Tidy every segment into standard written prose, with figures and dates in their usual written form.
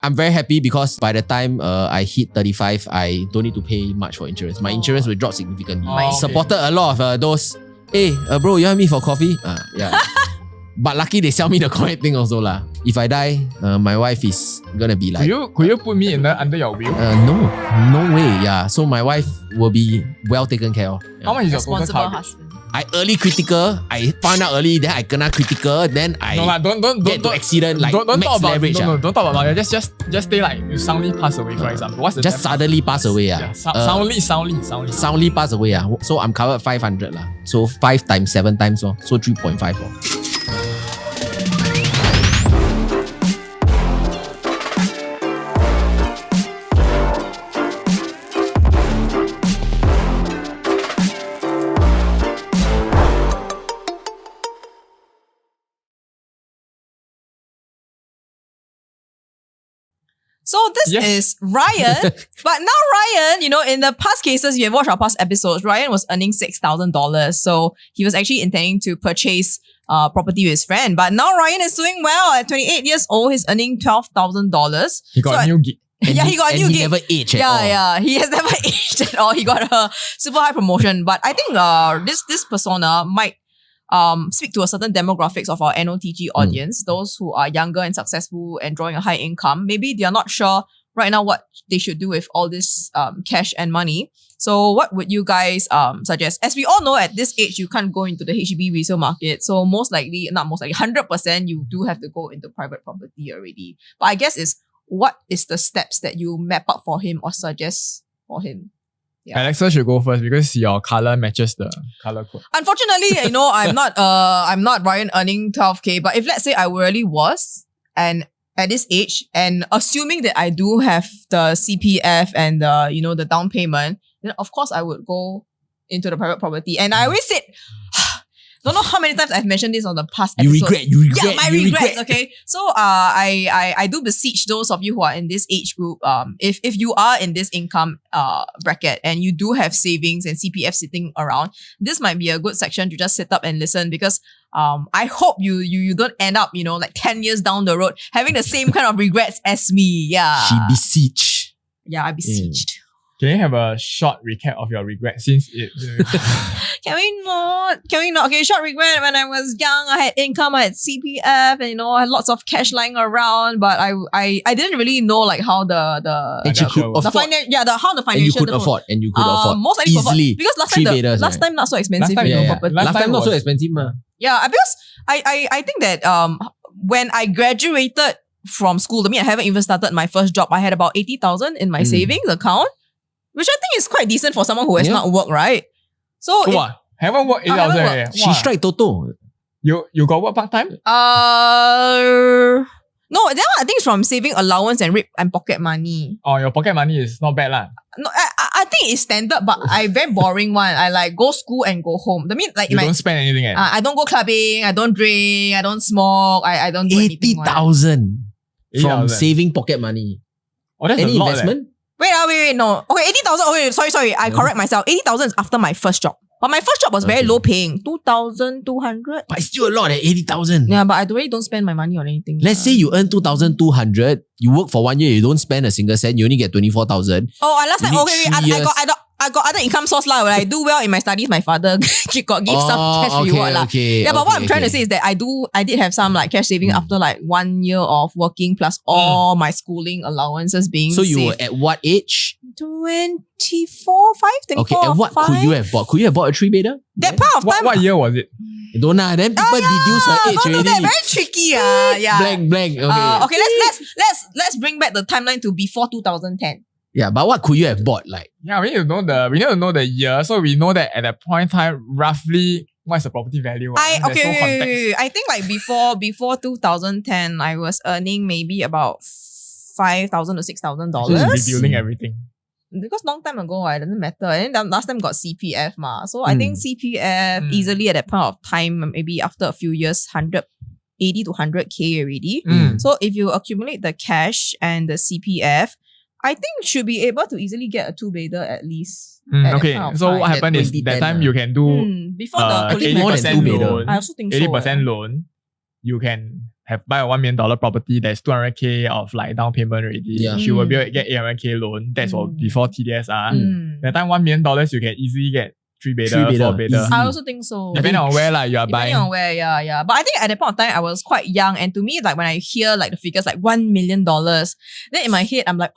I'm very happy because by the time I hit 35, I don't need to pay much for insurance. My insurance will drop significantly. Supported a lot of those, hey, bro, you want me for coffee? Yeah. But lucky they sell me the correct thing also lah. If I die, my wife is gonna be like... Could you put me under your will? No way, yeah. So my wife will be well taken care of. Yeah. How much is your total coverage? Husband. I early critical, I found out early, then I kena critical, then I get to accident like max leverage. Don't talk about it. Just say like you suddenly pass away, for example. What's the just suddenly pass away. Yeah, soundly pass away. So I'm covered 500 lah. So 5 times 7 times so 3.5. So this is Ryan. But now Ryan, in the past cases, you have watched our past episodes, Ryan was earning $6,000. So he was actually intending to purchase property with his friend. But now Ryan is doing well. At 28 years old, he's earning $12,000. He got a new gig. He got a new gig. He never aged at all. Yeah, he has never aged at all. He got a super high promotion. But I think this persona might speak to a certain demographics of our NOTG audience, those who are younger and successful and drawing a high income. Maybe they are not sure right now what they should do with all this cash and money. So what would you guys suggest? As we all know, at this age, you can't go into the HDB resale market. So not most likely, 100% you do have to go into private property already. But I guess what is the steps that you map out for him or suggest for him? Yeah. Alexa should go first because your color matches the color code. Unfortunately, I'm not Ryan earning 12K, but if let's say I really was, and at this age, and assuming that I do have the CPF and the down payment, then of course I would go into the private property. And I always said, don't know how many times I've mentioned this on the past episode. You regret. Yeah, my regrets, okay? So I do beseech those of you who are in this age group, if you are in this income bracket and you do have savings and CPF sitting around, this might be a good section to just sit up and listen, because I hope you don't end up, like 10 years down the road having the same kind of regrets as me. Yeah. She beseeched. Yeah, I beseeched. Can you have a short recap of your regret since it... Can we not? Okay, short regret. When I was young, I had income, I had CPF, and I had lots of cash lying around, but I didn't really know like how how the financial... And you could afford. Most likely easily. Because last time not so expensive. Last time not so expensive. Yeah, because I think that when I graduated from school, I haven't even started my first job. I had about 80,000 in my savings account, which I think is quite decent for someone who has not worked, right? So haven't worked 8,000. She strike Toto. You got work part time? No, that one I think it's from saving allowance and pocket money. Oh, your pocket money is not bad lah. No, I think it's standard, but I very boring one. I like go school and go home. That means like you don't spend anything. I don't go clubbing. I don't drink. I don't smoke. I don't do anything. 80,000 from saving pocket money. Oh, that's any a lot, investment? Wait, no. Okay, 80,000. Okay, sorry. I correct myself. 80,000 is after my first job. But my first job was very low paying. 2,200. But it's still a lot at 80,000. Yeah, but I really don't spend my money on anything. Let's say you earn 2,200. You work for 1 year, you don't spend a single cent. You only get 24,000. Oh, last time, I got other income source lah. When I do well in my studies, my father give some cash reward lah. But what I'm trying to say is that I did have some like cash saving after like 1 year of working plus all my schooling allowances being So you saved. were at what age? 24, 24, Okay, and what 5? could you have bought? Could you have bought a 3-bedder? That part of time. What year was it? Don't know. Then people deduce her age already. That very tricky. Yeah. Blank. Okay. Okay, let's bring back the timeline to before 2010. Yeah, but what could you have bought? Like, yeah, we need to know the year, so we know that at that point in time, roughly what's the property value. I think like before 2010, I was earning maybe about $5,000 to $6,000. Rebuilding everything. Because long time ago, it doesn't matter. And then last time got CPF ma. So I think CPF easily at that point of time, maybe after a few years, 80 to 100K already. So if you accumulate the cash and the CPF, I think should be able to easily get a 2-bedder at least. Okay, so what happened is that time you can do before the 80% loan. I also think 80% loan. You can have buy a $1 million property, there's 200K of like down payment already. Yeah. She will be able to get 800K loan. That's what before TDS. That time $1 million, you can easily get 3 bedder, 4 bedder. Easy. I also think so. Depending on where like, you are Depending buying. on where, yeah. But I think at that point of time, I was quite young. And to me, like when I hear like the figures like $1 million, then in my head, I'm like,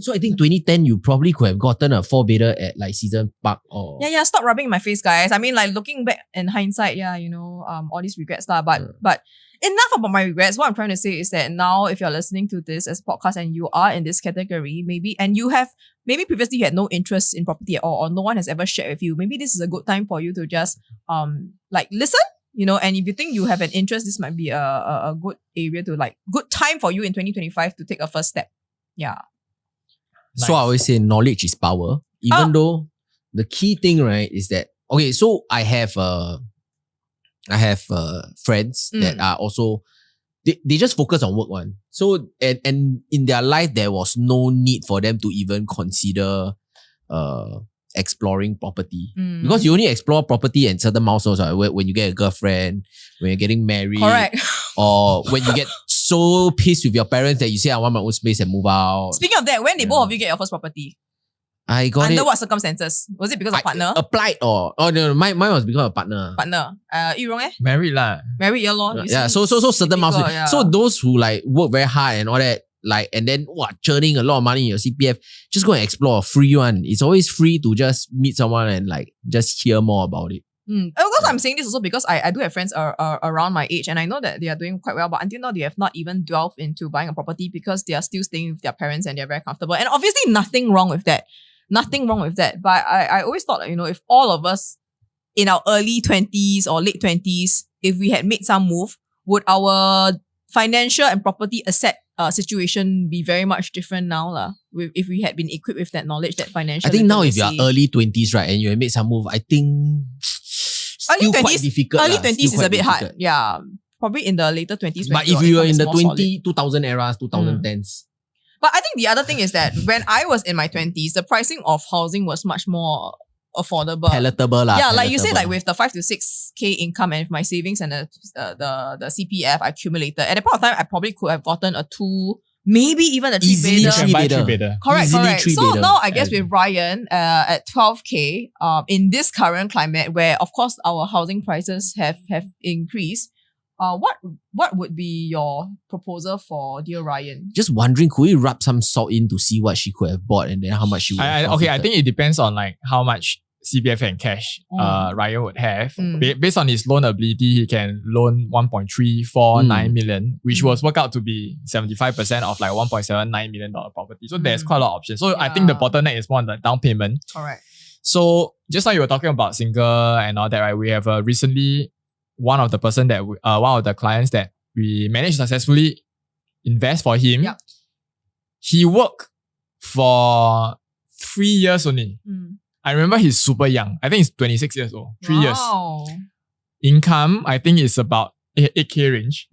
So I think 2010, you probably could have gotten a 4-bedder at like Season Park or... Yeah, stop rubbing in my face, guys. I mean, like looking back in hindsight, all these regrets lah. But enough about my regrets. What I'm trying to say is that now, if you're listening to this as a podcast and you are in this category, maybe previously you had no interest in property at all, or no one has ever shared with you, maybe this is a good time for you to just listen, and if you think you have an interest, this might be a good area to good time for you in 2025 to take a first step. Yeah. Nice. So I always say knowledge is power, even though the key thing, right, is that, okay, so I have friends that are also, they just focus on work one. So, and in their life, there was no need for them to even consider exploring property. Because you only explore property and certain milestones when you get a girlfriend, when you're getting married. Correct. Or when you get so pissed with your parents that you say, I want my own space and move out. Speaking of that, when did both of you get your first property? I got Under what circumstances? Was it because of partner? Applied or... Oh, no, mine was because of partner. Partner. You wrong Married lah. Married, yeah, lor. Yeah, so certain milestones. Yeah. So those who like work very hard and all that, like, and then churning a lot of money in your CPF, just go and explore a free one. It's always free to just meet someone and like just hear more about it. Because I'm saying this also because I do have friends around my age and I know that they are doing quite well, but until now they have not even delved into buying a property because they are still staying with their parents and they're very comfortable. And obviously nothing wrong with that. Nothing wrong with that. But I always thought that, if all of us in our early 20s or late 20s, if we had made some move, would our financial and property asset situation be very much different now if we had been equipped with that knowledge, that financial I think now if literacy. you are early 20s, right, and you have made some move, I think early still 20s, quite difficult. Early 20s is Still a bit quite hard. difficult. Yeah. Probably in the later 20s. But if you were in the 2000 eras, 2010s. But I think the other thing is that when I was in my 20s, the pricing of housing was much more affordable. Palatable lah. Yeah, like you said, like with the 5 to 6K income and my savings and the CPF I accumulated, at that point of time, I probably could have gotten a 2, maybe even a 3 Easily bedder. 3 bedder. Correct. Easily So 3 bedder. now I guess with Ryan at 12K, in this current climate where of course our housing prices have increased, what would be your proposal for dear Ryan? Just wondering, could we rub some salt in to see what she could have bought and then how much she would have Okay, I profited? think it depends on like how much CPF and cash Ryan would have. Based on his loan ability, he can loan 1.349 million, which was work out to be 75% of like $1.79 million property. So there's quite a lot of options. So I think the bottleneck is more on the down payment. Correct. So just now you were talking about single and all that, right? We have recently one of the clients that we managed to successfully invest for him. Yep. He worked for 3 years only. I remember he's super young. I think he's 26 years old. 3 years. Income, I think is about 8K range.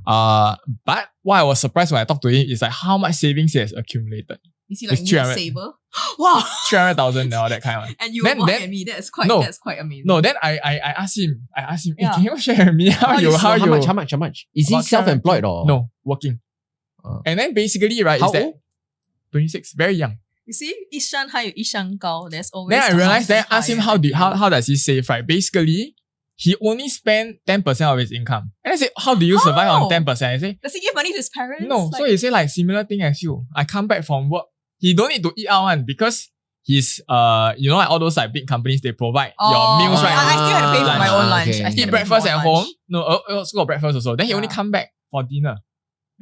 But what I was surprised when I talked to him is like how much savings he has accumulated. Is he like It's a 300. saver? Wow. 300,000 and all that kind of one. And you were more at me. That's quite amazing. No, then I asked him, hey, Yeah. can you share with me how much? Is he About self-employed or? No, working. And then basically, right, How is that old? 26, very young. You see, 一山还有一山高. There's always. Then I realized, then I asked him higher. how does he save, right? Basically, he only spent 10% of his income. And I said, how do you survive on 10%? I say, Does he give money to his parents? no. So he said like similar thing as you. I come back from work. He don't need to eat out one because he's like all those like big companies, they provide your meals, right? I still had to pay for my own lunch. Okay. I still Eat had to pay breakfast for at my home. lunch. No, also got breakfast also. Then he only come back for dinner.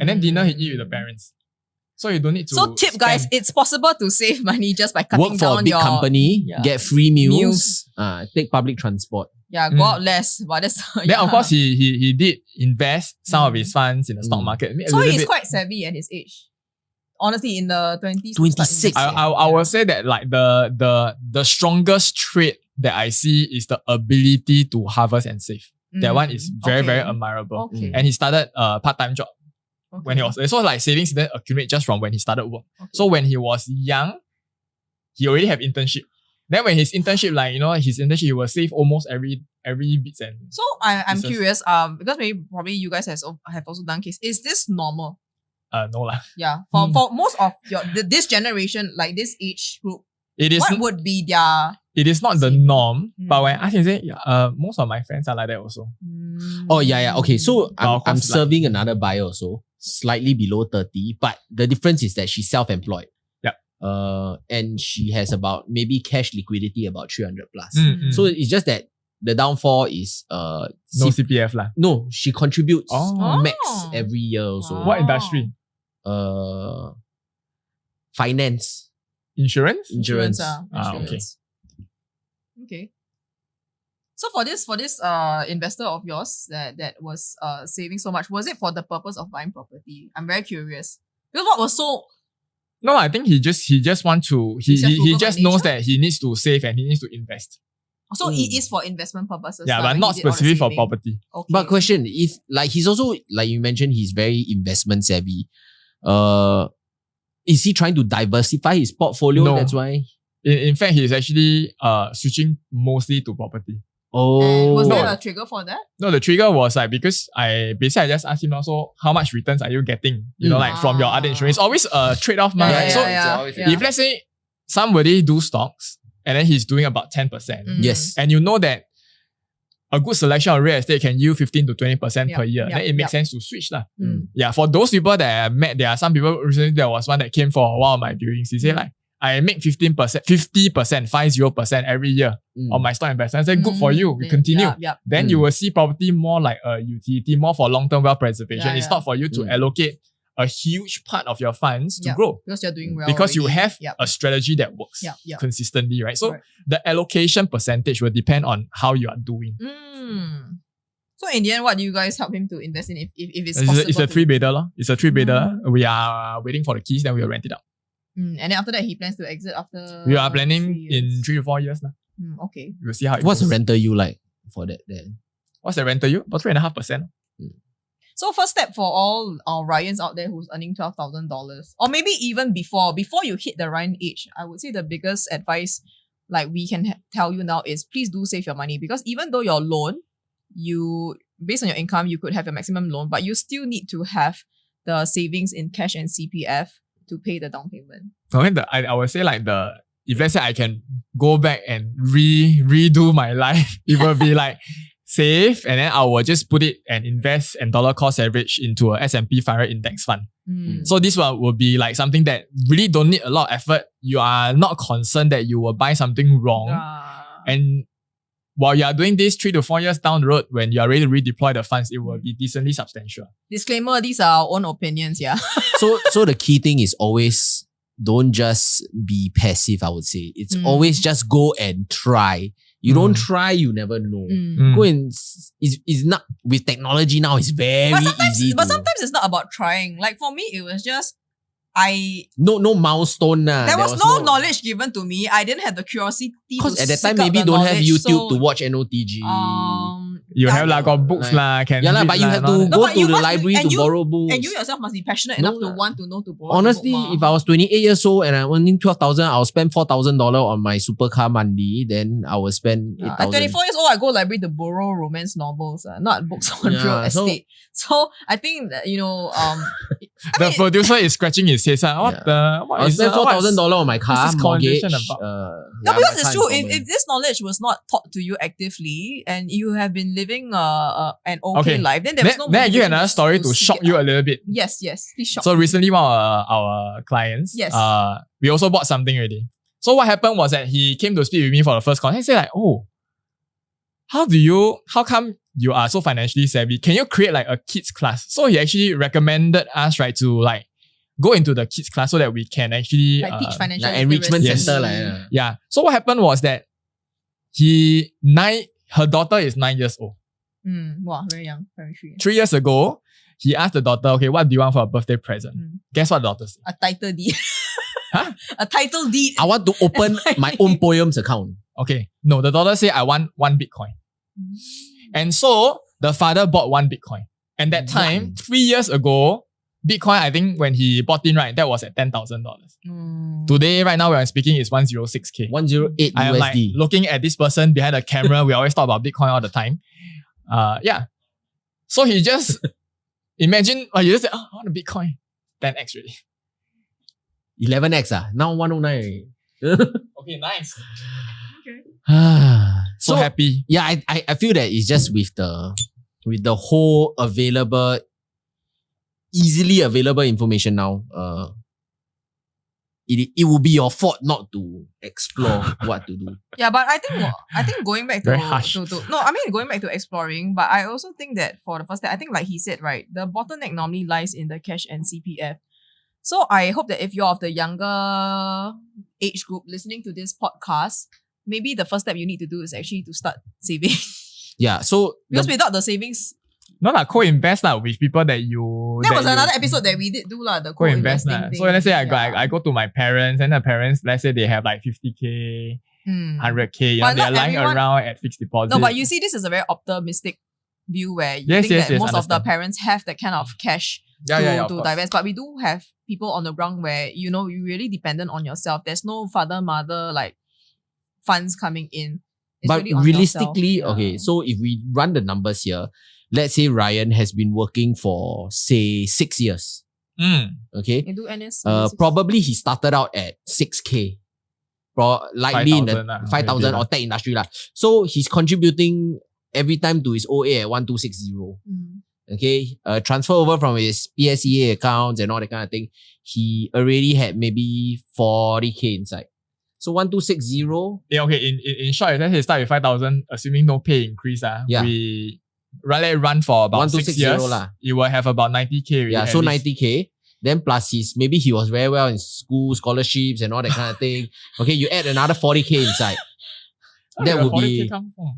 And then dinner he eat with the parents. So you don't need to So tip guys, spend. it's possible to save money just by cutting Work for down a big your company, get free meals, Meals. take public transport. Yeah, go out less. But that's Then of course he did invest some of his funds in the stock market. A so little he's bit. quite savvy at his age. Honestly, in the 20s. 26. I will say that like the strongest trait that I see is the ability to harvest and save. That one is very, very admirable. Okay. And he started a part-time job when he was so like savings didn't accumulate just from when he started work. So when he was young, he already have internship. Then when his internship, he will save almost every bits and. So I'm curious, because probably you guys have also done case. Is this normal? No lah. Yeah. For most of this generation, like this age group, what would be their? It is not the norm, but when I ask him, say, most of my friends are like that also. Oh yeah. Okay, so I'm serving another buyer also, slightly below 30, but the difference is that she's self-employed. And she has about maybe cash liquidity about 300 plus. So it's just that the downfall is no CPF lah. No, she contributes max every year also. What industry? Finance. Insurance? Insurance. Okay. Okay. So for this investor of yours that was saving so much, was it for the purpose of buying property? I'm very curious. Because what was so... No, I think he just wants to, he just knows that he needs to save and he needs to invest. So it is for investment purposes. Yeah, but not specific for property. Okay. But question, if like he's also, like you mentioned, he's very investment savvy. Is he trying to diversify his portfolio? No. That's why? In fact, he's actually switching mostly to property. Oh. And was there a trigger for that? No, the trigger was like, because I just asked him also, how much returns are you getting? From your other insurance. It's always a trade-off, right? So if let's say somebody do stocks and then he's doing about 10%. Yes. And you know that a good selection of real estate can yield 15 to 20% per year. Then it makes sense to switch lah. Yeah, for those people that I met, there are some people recently, there was one that came for one of my viewings. He said like, I make 50%, 50% every year on my stock investment. I said, good for you. We continue. Then you will see property more like a utility, more for long-term wealth preservation. It's not for you to allocate a huge part of your funds to grow. Because you're doing well. Because you have a strategy that works consistently, right? So the allocation percentage will depend on how you are doing. So in the end, what do you guys help him to invest in if it's possible? It's a 3-bedder. It's a 3-bedder. We are waiting for the keys, then we will rent it out. And then after that, he plans to exit after... We are planning in 3 to 4 years now. Okay. We'll see how it What's goes. the rental you like for that then? What's the rental you? About 3.5%. So first step for all our Ryans out there who's earning $12,000, or maybe even before you hit the Ryan age, I would say the biggest advice like we can tell you now is please do save your money, because even though your loan, based on your income, you could have your maximum loan, but you still need to have the savings in cash and CPF to pay the down payment. I would say like if let's say I can go back and redo my life, it will be like save and then I will just put it and invest and dollar cost average into a S&P 500 index fund. So this one will be like something that really don't need a lot of effort. You are not concerned that you will buy something wrong. And while you are doing this 3 to 4 years down the road, when you are ready to redeploy the funds, it will be decently substantial. Disclaimer, these are our own opinions, So the key thing is always don't just be passive, I would say. It's always just go and try. You don't try, you never know. Go and, it's not, with technology now, it's very easy. But sometimes it's not about trying. Like for me, it was just, no milestone. There was no knowledge given to me. I didn't have the curiosity to because at that time, maybe don't have YouTube to watch NOTG. You have like got books lah. But you have to go to the library to borrow books. And you yourself must be passionate enough to want to know to borrow. Honestly, if I was 28 years old and I'm earning 12,000, I'll spend $4,000 on my supercar monthly. Then I will spend 8,000. At 24 years old, I go library to borrow romance novels, not books on real estate. So I think that, the producer is scratching his head. I spent $4,000 on my car mortgage. Because it's true. If this knowledge was not taught to you actively and you have been living an okay life, then there's no. Then I give another story to shock you a little bit. Yes, please shock. So recently, one of our clients, we also bought something already. So what happened was that he came to speak with me for the first call. He said like, "Oh, how come you are so financially savvy? Can you create like a kids class?" So he actually recommended us to like go into the kids class so that we can actually teach financial enrichment center. Yeah. So what happened was that her daughter is 9 years old. Wow, very young, very 3 years ago, he asked the daughter, "Okay, what do you want for a birthday present?" Guess what the daughter said? A title deed. Huh? A title deed. I want to open my own poems account. Okay. No, the daughter said, "I want 1 Bitcoin." And so the father bought 1 Bitcoin. And that time, 3 years ago, Bitcoin, I think when he bought in, right, that was at $10,000. Today, right now, when I'm speaking, is 106K. 108 I am USD. like looking at this person behind the camera. We always talk about Bitcoin all the time. Yeah. So he just imagine, you just say, I want a Bitcoin. 10x really. 11x now 109. Okay, nice. Okay. So happy. Yeah, I feel that it's just with the whole easily available information now. It will be your fault not to explore what to do. Yeah, but I think going back to, Very harsh. going back to exploring, but I also think that for the first step, I think like he said, right, the bottleneck normally lies in the cash and CPF. So I hope that if you're of the younger age group listening to this podcast, maybe the first step you need to do is actually to start saving. Yeah, so Because without the savings, No lah, co-invest lah with people that you... that was another episode that we did do lah, the co-invest co-investing lah. thing. So let's say I go to my parents and the parents, let's say they have like 50K, 100K, But they're not lying everyone- around at fixed deposit. No, but you see, this is a very optimistic view where you Yes, think that yes, most of the understand. parents have that kind of cash yeah, of to course. divest. But we do have people on the ground where, you know, you're really dependent on yourself. There's no father, mother, like funds coming in. It's but really on realistically, yourself. okay, so if we run the numbers here, let's say Ryan has been working for, say, 6 years. Okay? You do NS. Probably he started out at 6K. Likely in 5,000 the lah, 5,000 maybe or lah. tech industry. So he's contributing every time to his OA at 1260. Okay? Transfer over from his PSEA accounts and all that kind of thing. He already had maybe 40K inside. So 1260. Yeah, okay. In short, let's say start with 5,000, assuming no pay increase. Yeah. We let it run for about 6 1260 years. lah. You will have about 90K. Really Yeah, at so least. 90K. Then plus maybe he was very well in school, scholarships and all that kind of thing. Okay, you add another 40K inside. Where That did the would 40K be... come from?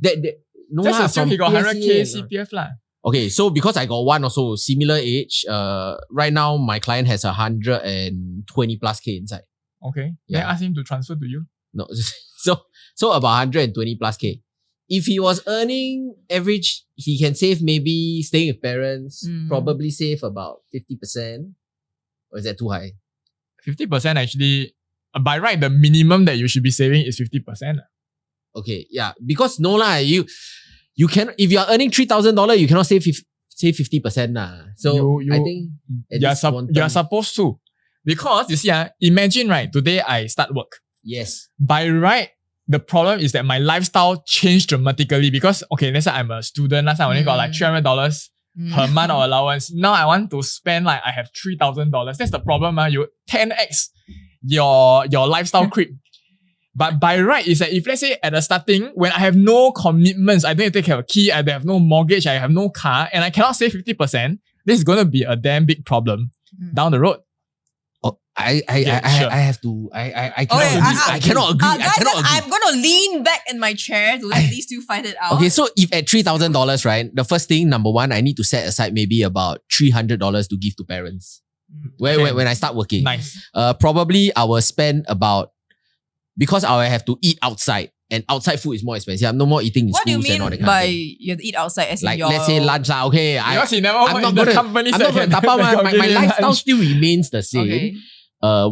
No Just lah, assume from he got 100K PSEA. CPF lah. Okay, so because I got one also similar age, right now my client has 120 plus K inside. Okay. Yeah. Then ask him to transfer to you. No, so about 120 plus K. If he was earning average, he can save maybe staying with parents, probably save about 50%. Or is that too high? 50% actually, by right, the minimum that you should be saving is 50%. Okay, yeah, because no lah, you can, if you are earning $3,000, you cannot save 50% lah. So I think at this quantum- you're supposed to. Because you see, imagine right, today I start work. Yes. By right, the problem is that my lifestyle changed dramatically because, okay, let's say I'm a student. Last time I only got like $300 per month or allowance. Now I want to spend like I have $3,000. That's the problem. You 10x your lifestyle creep. But by right, is that if let's say at the starting, when I have no commitments, I don't have to take care of a key, I have no mortgage, I have no car, and I cannot save 50%, this is going to be a damn big problem down the road. Oh, I have to. I cannot Okay, agree. I cannot agree. I guys, cannot agree. I'm going to lean back in my chair to let these two fight it out. Okay, so if at $3,000, right, the first thing, number one, I need to set aside maybe about $300 to give to parents. When I start working. Nice. Probably I will spend about, because I will have to eat outside, and outside food is more expensive. I'm no more eating in What do you schools and all that mean kind of by thing. you have to eat outside as Like in your... let's say lunch lah. Okay, Because he never I'm worked not in the gonna- companies I'm not going to that tap out. can My give you lifestyle lunch. still remains the same. Okay.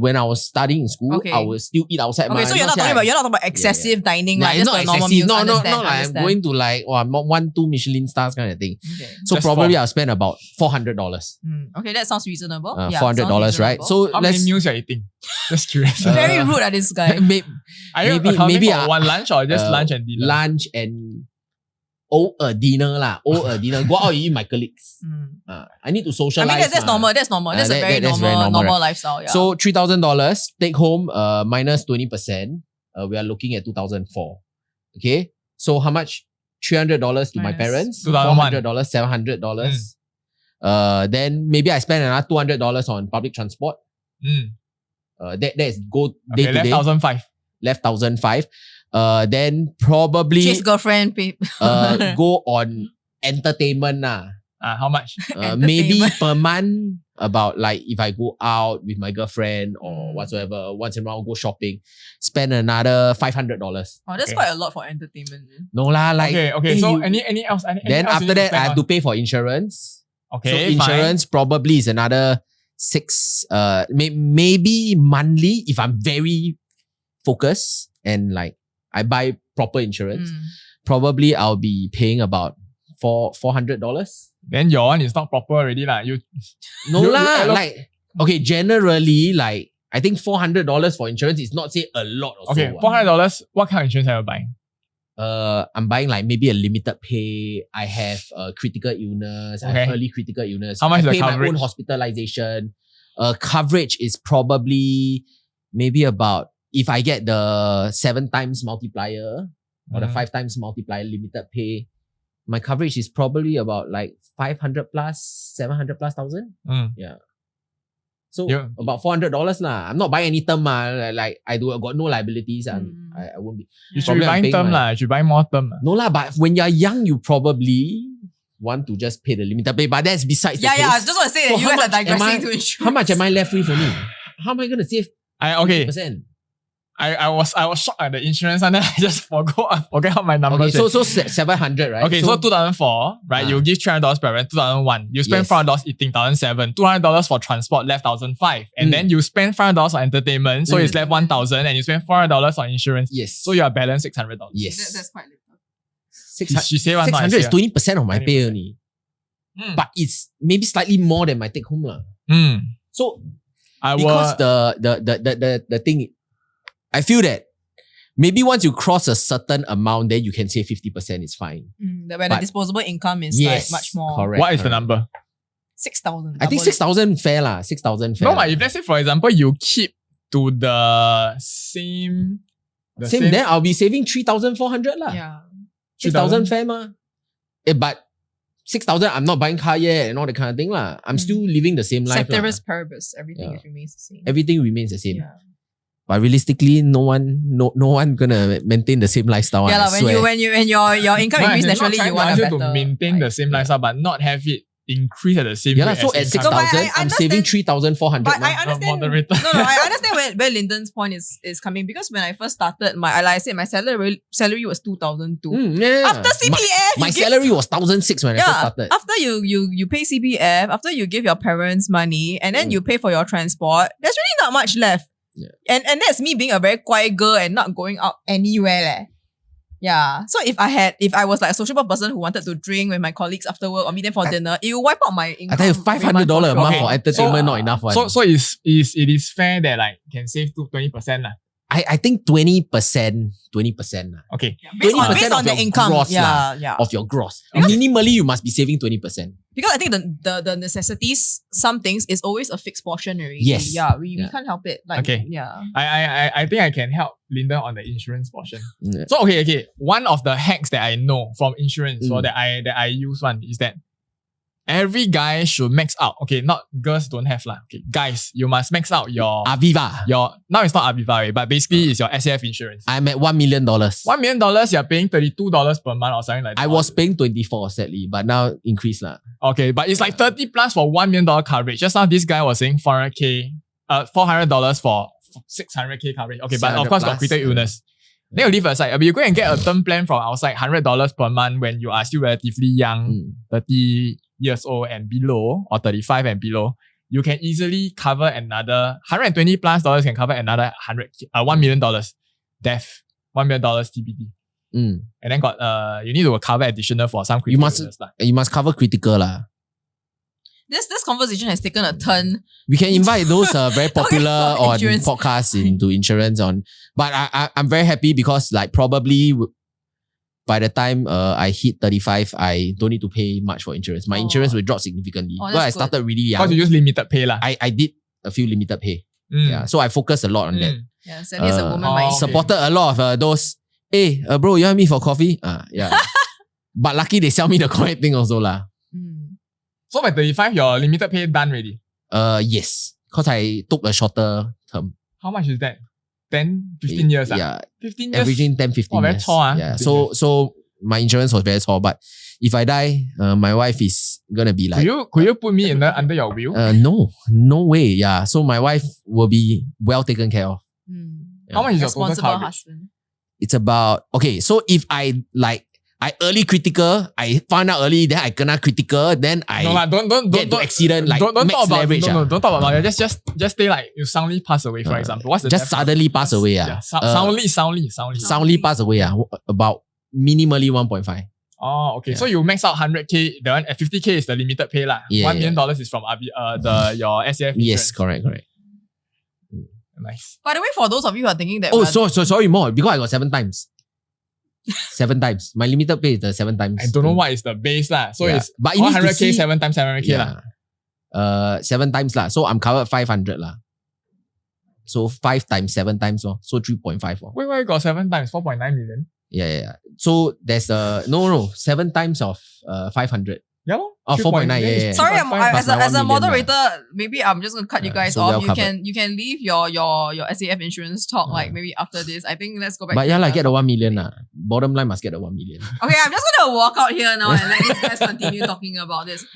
When I was studying in school, Okay. I will still eat outside. Okay, so you're not talking about excessive dining, Yeah, right? it's Just not the normal excessive. meals. No, Understand. like I'm going to like 1-2 Michelin stars kind of thing. Okay. So Just probably for- I'll spend about $400. Okay, that sounds reasonable. $400, right? So How many meals are you eating? Just curious. very rude at this guy. Are you maybe- accounting maybe, for one lunch or just lunch and dinner? Lunch and dinner lah. Dinner. Go out and eat with my colleagues. I need to I socialize. mean, that's normal. That's normal. That's a very that's very normal, normal, right? lifestyle. Yeah. So $3,000 take home minus 20%. We are looking at 2,004. Okay. So how much? $300 to my Minus parents. $2,001. $400, $700. Then maybe I spend another $200 on public transport. That is go day Okay, to day. left 1,500. Left 1,005. Then probably Chase girlfriend, go on entertainment lah. How much? Maybe Entertainment. per month, about like if I go out with my girlfriend or whatsoever, once in a while go shopping, spend another $500. Oh, that's Okay. quite a lot for entertainment. Man. No lah, like Okay. So any else? Any then else you after need that I spend have on? to pay for insurance. Okay, so insurance probably is another maybe monthly if I'm very focused and like I buy proper insurance. Probably I'll be paying about $400. Then your one is not proper already lah. Okay, generally like I think $400 for insurance is not say a lot or okay, so. $400, what kind of insurance are you buying? I'm buying like maybe a limited pay. I have critical illness. I have early critical illness. How much is the pay coverage? my own hospitalization. Coverage is probably maybe about, if I get the 7 times multiplier or the 5 times multiplier limited pay, my coverage is probably about like 500 plus, 700 plus thousand. Yeah. So about $400 lah. I'm not buying any term like I got no liabilities. I won't be. You should be buying term lah. You should buy more term. No lah, but when you're young, you probably want to just pay the limited pay. But that's besides the case. I just want to say that you guys are digressing to insurance. How much am I left with only? How am I going to save 50%? I was shocked at the insurance and then I just forgot how my numbers. Okay, so 700, right? Okay, so 2004, right? You give $300 per rent. 2001, you spend $400 eating, 2007, $200 for transport left 1,005, and then you spend $500 on entertainment, so it's left 1,000, and you spend $400 on insurance. Yes. So you are balanced $600. Yes. That's quite little. 600 is 20% of my pay only. But it's maybe slightly more than my take home lah. So because the thing, I feel that maybe once you cross a certain amount, then you can say 50% is fine. When the disposable income is like much more. Correct. What is the number? 6,000. I think 6,000 fair lah. 6,000 fair. No, but if let's say, for example, you keep to the same, then I'll be saving 3,400 lah. Yeah. 6,000 fair ma. But 6,000, I'm not buying car yet and all that kind of thing lah. I'm still living the same life. Ceteris paribus, everything remains the same. Everything remains the same. Yeah. But realistically, no one gonna maintain the same lifestyle. Yeah, when your income increase naturally, you want a better to maintain the same lifestyle, but not have it increase at the same rate. So at 6,000, I'm saving 3,400. But I understand. I understand where Lyndon's point is coming, because when I first started, like I said, my salary was 2,002. After CPF, my salary was 1,006 when I first started. After you pay CPF, after you give your parents money, and then you pay for your transport, there's really not much left. Yeah. And that's me being a very quiet girl and not going out anywhere. Yeah. So if I was like a sociable person who wanted to drink with my colleagues after work or meet them for dinner, it will wipe out my income. I tell you, $500 a month for entertainment not enough. So it is fair that like can save to 20% lah. I think 20%. 20%. Okay. Yeah, based on the income. Gross of your gross. Minimally, you must be saving 20%. Because I think the necessities, some things is always a fixed portion already. Yes. Yeah, we can't help it. Like, okay. Yeah. I think I can help Lyndon on the insurance portion. So okay. One of the hacks that I know from insurance or that I use one is that every guy should max out. Okay, not girls don't have lah. Okay, guys, you must max out your Aviva. Now it's not Aviva, but basically it's your SAF insurance. I'm at $1 million. $1 million, you're paying $32 per month or something like that. I was paying 24 sadly, but now increased lah. Okay, but it's like 30 plus for $1 million coverage. Just now this guy was saying $400 for 600k coverage. Okay, but of course got critical illness. Then you leave aside. But you go and get a term plan from outside, $100 per month when you are still relatively young, 30 years old and below, or 35 and below. You can easily cover another $120 plus can cover another $1 million death, $1 million TBD. And then got you need to cover additional for some critical illness. You must cover critical lah. This conversation has taken a turn. We can invite those very popular on podcasts into insurance on. But I'm very happy because like probably by the time I hit 35, I don't need to pay much for insurance. My insurance will drop significantly. Because I started really young. Because you use limited pay lah. I did a few limited pay. Yeah, so I focused a lot on that. Yeah, Sammy as a woman might supported a lot of those. Hey, bro, you want me for coffee? Yeah. But lucky they sell me the correct thing also lah. So by 35, your limited pay done already? Yes. Because I took a shorter term. How much is that? 10, 15 years? Yeah. 15 years? Averaging 10, 15 years. Very tall. Yeah. So my insurance was very tall. But if I die, my wife is gonna be like... Could you put me under your will? No way. Yeah. So my wife will be well taken care of. How much is your total coverage? Husband. It's about... Okay, so if I like I early critical, I found out early, then I kena critical, then I don't get to accident like don't max talk about leverage. don't talk about market. Just say like you suddenly pass away, for example. What's the just suddenly pass away? Soundly pass away. About minimally 1.5. Oh, okay. So you max out 100k, the one at 50k is the limited pay lah. $1 million is from your SAF insurance. Yes, correct. Nice. By the way, for those of you who are thinking that sorry more because I got 7 times. 7 times. My limited pay is the 7 times. I don't know what is the base lah. So it's but 100k 7 times 700k lah. 7 times lah. So I'm covered 500 lah. So 5 times 7 times so 3.5. Wait, why you got 7 times 4.9 million? Yeah. So there's 7 times of 500. Yeah, lor. 4.9. Yeah. Sorry, as a moderator, lah. maybe I'm just gonna cut you guys so off. well You can leave your SAF insurance talk like maybe after this. I think let's go back. But get the 1 million lah. Bottom line must get the 1 million. Okay, I'm just gonna walk out here now and let these guys continue talking about this.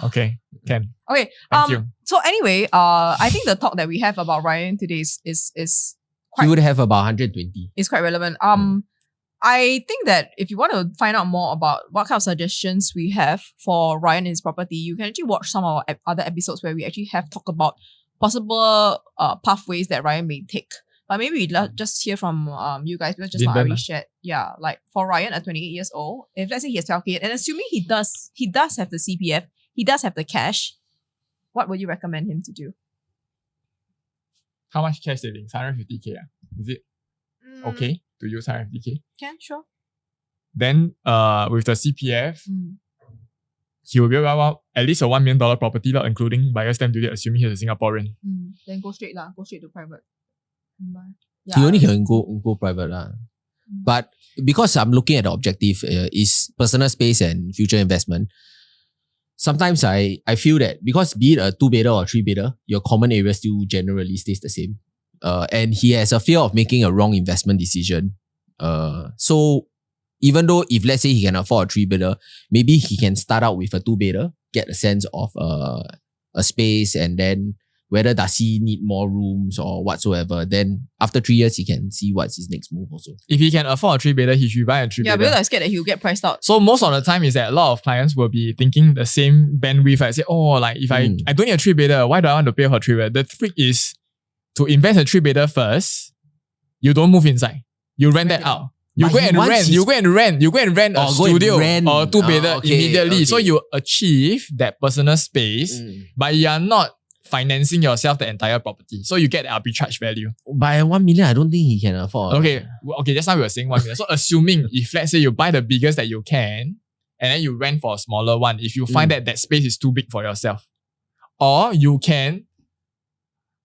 Okay, Ken. Okay. Thank you. So anyway, I think the talk that we have about Ryan today is quite. He would have about 120. It's quite relevant. I think that if you want to find out more about what kind of suggestions we have for Ryan and his property, you can actually watch some of our other episodes where we actually have talked about possible pathways that Ryan may take. But maybe we'd just hear from you guys because just now I already shared. Yeah, like for Ryan at 28 years old, if let's say he has 12k, and assuming he does have the CPF, he does have the cash, what would you recommend him to do? How much cash savings? 150k. Is it okay to use 150k? Can, sure. Then with the CPF, he will be about at least a $1 million property, including buyer's stamp duty, assuming he's a Singaporean. Then go straight to private. He only can go private lah. But because I'm looking at the objective is personal space and future investment, sometimes I feel that because be it a 2-bedder or 3-bedder, your common area still generally stays the same. And he has a fear of making a wrong investment decision. So even though if let's say he can afford a 3-bedder, maybe he can start out with a 2-bedder, get a sense of a space, and then whether does he need more rooms or whatsoever. Then after 3 years, he can see what's his next move also. If he can afford a 3-bedder, he should buy a 3-bedder. Yeah, because I'm scared that he'll get priced out. So most of the time is that a lot of clients will be thinking the same bandwidth. I say, if I don't need a 3-bedder, why do I want to pay for a 3-bedder? The trick is to invest a 3-bedder first. You don't move inside. You rent that out. You go and rent a studio or a 2-bedder immediately. Okay. So you achieve that personal space, but you are not financing yourself the entire property. So you get the arbitrage value. By 1 million, I don't think he can afford. Okay, just now we were saying 1 million. So assuming if let's say you buy the biggest that you can, and then you rent for a smaller one, if you find that space is too big for yourself, or you can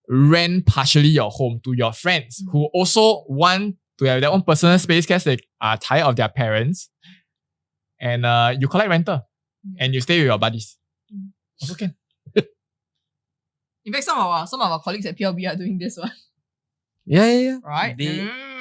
rent partially your home to your friends who also want to have their own personal space because they are tired of their parents, and you collect rental and you stay with your buddies. Also can. In fact, some of our colleagues at PLB are doing this one. Yeah. Right?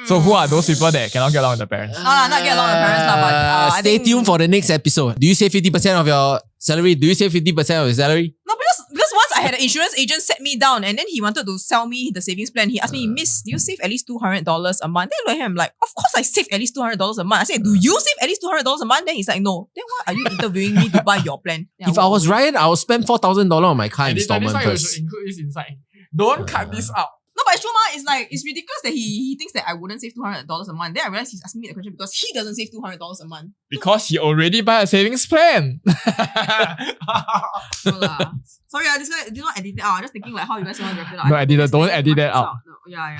So who are those people that cannot get along with the parents? No, not get along with the parents, but stay tuned for the next episode. Do you save 50% of your salary? Do you save 50% of your salary? No, because once I had an insurance agent set me down and then he wanted to sell me the savings plan. He asked me, Miss, do you save at least $200 a month? Then I look at him like, of course I save at least $200 a month. I said, do you save at least $200 a month? Then he's like, no. Then why are you interviewing me to buy your plan? If I was Ryan, I would spend $4,000 on my car installment first. first. You should include this inside. Don't cut this out. No, but it's true, it's ridiculous that he thinks that I wouldn't save $200 a month. Then I realized he's asking me the question because he doesn't save $200 a month. Because he already buy a savings plan. Sorry, this one edit it out. I'm just thinking like how you guys want to wrap it up. No, don't edit that out. No, yeah.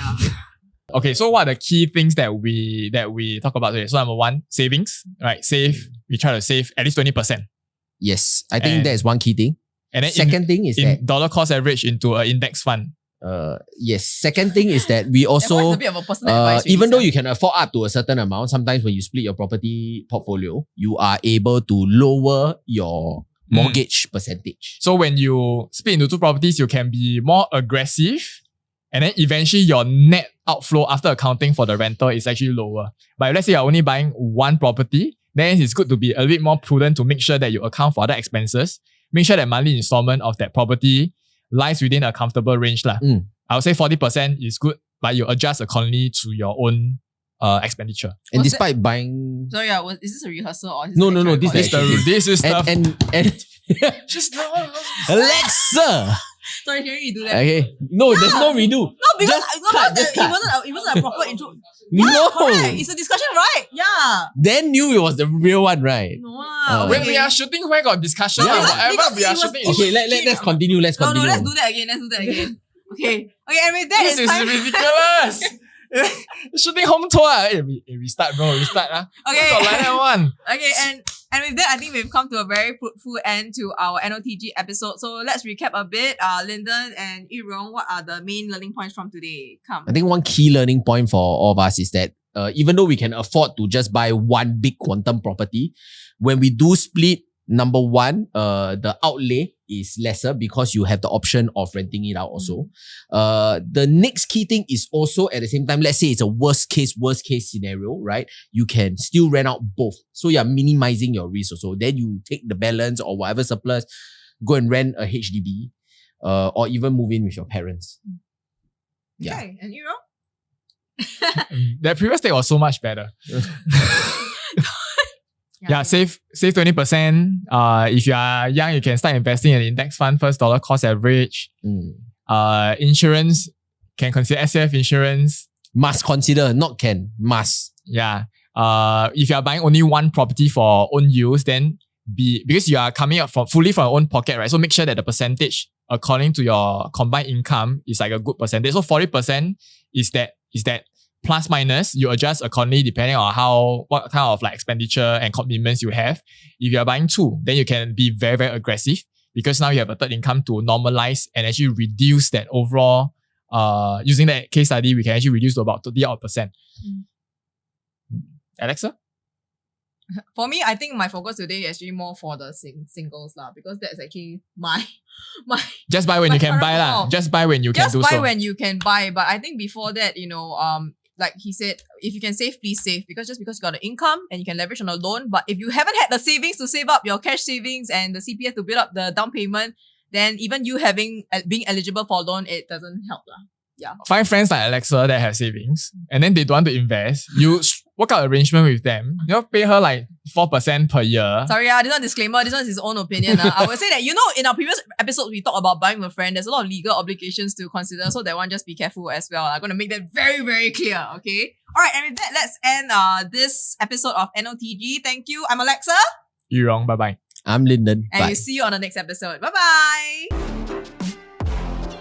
Okay, so what are the key things that we talk about today? So number 1, savings. Right, save. We try to save at least 20%. Yes, I think that is one key thing. And then second thing is that dollar cost average into an index fund. Yes. Second thing is that we also, a bit of a personal advice, even though you can afford up to a certain amount, sometimes when you split your property portfolio, you are able to lower your mortgage percentage. So when you split into 2 properties, you can be more aggressive, and then eventually your net outflow after accounting for the rental is actually lower. But if let's say you're only buying 1 property, then it's good to be a bit more prudent to make sure that you account for other expenses. Make sure that monthly installment of that property lies within a comfortable range. I would say 40% is good, but you adjust accordingly to your own expenditure. And Was despite buying... Sorry, is this a rehearsal or is No, this this is This is stuff. And Just Alexa! Sorry, can you do that? Okay. No, there's no redo. No, because Just cut. it wasn't a proper intro. No. Correct. It's a discussion, right? Yeah. Dan knew it was the real one, right? No. When we are shooting, where got discussion? Yeah, Whatever we are it was- shooting. Okay, let's continue. Let's No, continue. let's do that again. Okay, and with that, This it's is time. ridiculous. Shooting home tour. Restart, bro. Restart. Okay. Got like that one. Okay, and with that, I think we've come to a very fruitful end to our NOTG episode. So let's recap a bit. Lyndon and Rong, what are the main learning points from today? Come. I think one key learning point for all of us is that even though we can afford to just buy one big quantum property, when we do split, number one, the outlay is lesser because you have the option of renting it out also. The next key thing is also at the same time, let's say it's a worst case scenario, right? You can still rent out both. So you're minimizing your risk also. Then you take the balance or whatever surplus, go and rent a HDB or even move in with your parents. Yeah. Okay, and Rong? That previous take was so much better. Yeah, save 20%. If you are young, you can start investing in an index fund first, dollar cost average. Insurance, can consider SAF insurance. Must consider, not can, must. Yeah. If you are buying only one property for own use, then because you are coming up fully from your own pocket, right? So make sure that the percentage according to your combined income is like a good percentage. So 40% is that plus minus, you adjust accordingly depending on what kind of like expenditure and commitments you have. If you are buying two, then you can be very, very aggressive because now you have a third income to normalize and actually reduce that overall. Using that case study, we can actually reduce to about 30%. Alexa? For me, I think my focus today is actually more for the singles because that's actually my just buy when you can current buy goal. Just buy when you can do so. Just buy when you can buy. But I think before that, like he said, if you can save, please save. Because just because you got an income and you can leverage on a loan, but if you haven't had the savings to save up your cash savings and the CPF to build up the down payment, then even you being eligible for a loan, it doesn't help. Yeah. Find friends like Alexa that have savings and then they don't want to invest. You work out arrangement with them. Pay her like 4% per year. Sorry, this one disclaimer. This one is his own opinion. I would say that, in our previous episodes, we talked about buying with a friend. There's a lot of legal obligations to consider. So that one, just be careful as well. I'm going to make that very, very clear. Okay. All right. And with that, let's end this episode of NOTG. Thank you. I'm Alexa. You're wrong. Bye-bye. I'm Lyndon. And we'll see you on the next episode. Bye-bye.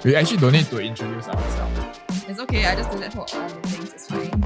We actually don't need to introduce ourselves. It's okay. I just do that for all the things. It's fine.